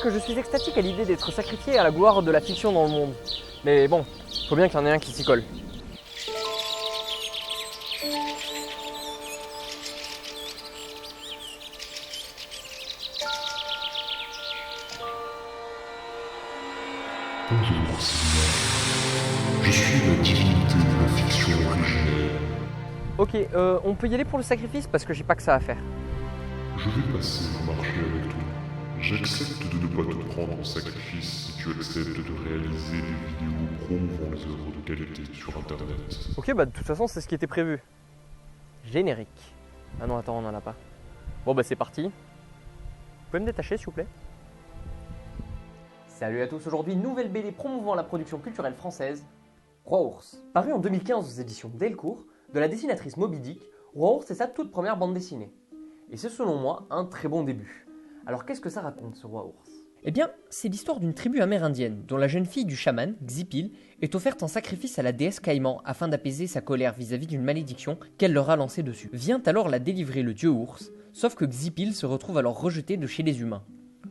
que je suis extatique à l'idée d'être sacrifié à la gloire de la fiction dans le monde. Mais bon, faut bien qu'il y en ait un qui s'y colle. Bonjour, Sylvain. Je suis la divinité de la fiction originelle. Ok, on peut y aller pour le sacrifice parce que j'ai pas que ça à faire. Je vais passer un marché avec toi. J'accepte de ne pas te prendre en sacrifice si tu acceptes de réaliser des vidéos promouvant les œuvres de qualité sur Internet. Ok, bah de toute façon c'est ce qui était prévu. Générique. Ah non, attends, on en a pas. Bon bah c'est parti. Vous pouvez me détacher s'il vous plaît? Salut à tous, aujourd'hui nouvelle BD promouvant la production culturelle française, Roi Ours. Paru en 2015 aux éditions Delcourt, de la dessinatrice Moby Dick, Roi Ours est sa toute première bande dessinée. Et c'est selon moi un très bon début. Alors qu'est-ce que ça raconte ce Roi Ours? Eh bien, c'est l'histoire d'une tribu amérindienne dont la jeune fille du chaman, Xipil, est offerte en sacrifice à la déesse Caïman afin d'apaiser sa colère vis-à-vis d'une malédiction qu'elle leur a lancée dessus. Vient alors la délivrer le dieu ours, sauf que Xipil se retrouve alors rejeté de chez les humains.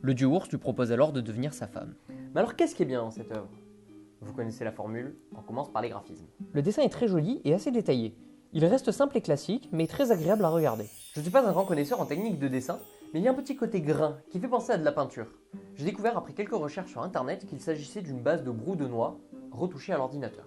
Le dieu ours lui propose alors de devenir sa femme. Mais alors qu'est-ce qui est bien dans cette œuvre? Vous connaissez la formule, on commence par les graphismes. Le dessin est très joli et assez détaillé. Il reste simple et classique, mais très agréable à regarder. Je ne suis pas un grand connaisseur en technique de dessin, mais il y a un petit côté grain qui fait penser à de la peinture. J'ai découvert après quelques recherches sur internet qu'il s'agissait d'une base de brou de noix retouchée à l'ordinateur.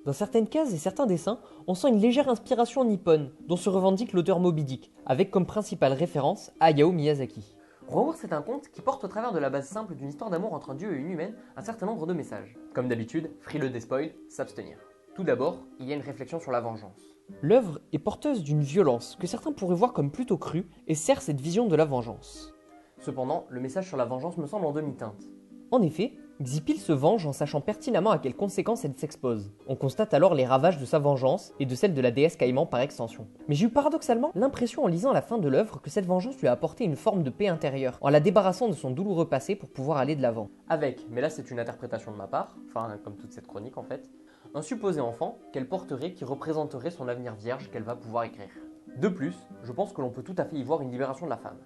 Dans certaines cases et certains dessins, on sent une légère inspiration nippone, dont se revendique l'auteur Moby Dick, avec comme principale référence Hayao Miyazaki. Roi Ours est un conte qui porte au travers de la base simple d'une histoire d'amour entre un dieu et une humaine un certain nombre de messages. Comme d'habitude, frileux des spoils, s'abstenir. Tout d'abord, il y a une réflexion sur la vengeance. L'œuvre est porteuse d'une violence que certains pourraient voir comme plutôt crue et sert cette vision de la vengeance. Cependant, le message sur la vengeance me semble en demi-teinte. En effet, Xipil se venge en sachant pertinemment à quelles conséquences elle s'expose. On constate alors les ravages de sa vengeance et de celle de la déesse Caïman par extension. Mais j'ai eu paradoxalement l'impression en lisant la fin de l'œuvre que cette vengeance lui a apporté une forme de paix intérieure, en la débarrassant de son douloureux passé pour pouvoir aller de l'avant. Avec, mais là c'est une interprétation de ma part, enfin comme toute cette chronique en fait, un supposé enfant qu'elle porterait qui représenterait son avenir vierge qu'elle va pouvoir écrire. De plus, je pense que l'on peut tout à fait y voir une libération de la femme.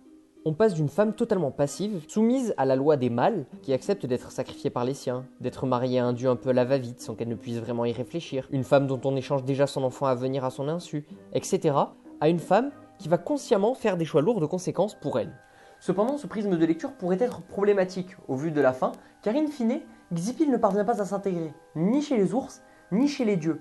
On passe d'une femme totalement passive, soumise à la loi des mâles, qui accepte d'être sacrifiée par les siens, d'être mariée à un dieu un peu à la va-vite sans qu'elle ne puisse vraiment y réfléchir, une femme dont on échange déjà son enfant à venir à son insu, etc., à une femme qui va consciemment faire des choix lourds de conséquences pour elle. Cependant, ce prisme de lecture pourrait être problématique au vu de la fin, car in fine, Xipil ne parvient pas à s'intégrer, ni chez les ours, ni chez les dieux.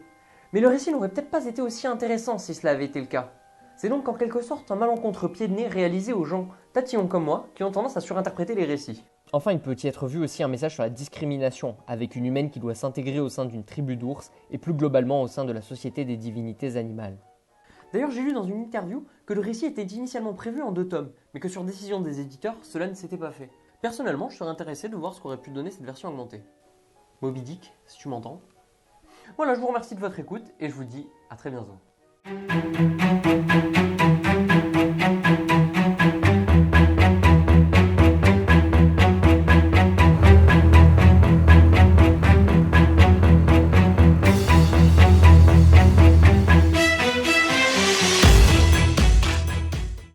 Mais le récit n'aurait peut-être pas été aussi intéressant si cela avait été le cas. C'est donc en quelque sorte un malencontreux pied de nez réalisé aux gens tatillons comme moi qui ont tendance à surinterpréter les récits. Enfin, il peut y être vu aussi un message sur la discrimination, avec une humaine qui doit s'intégrer au sein d'une tribu d'ours et plus globalement au sein de la société des divinités animales. D'ailleurs, j'ai lu dans une interview que le récit était initialement prévu en 2 tomes, mais que sur décision des éditeurs, cela ne s'était pas fait. Personnellement, je serais intéressé de voir ce qu'aurait pu donner cette version augmentée. Moby Dick, si tu m'entends. Voilà, je vous remercie de votre écoute et je vous dis à très bientôt.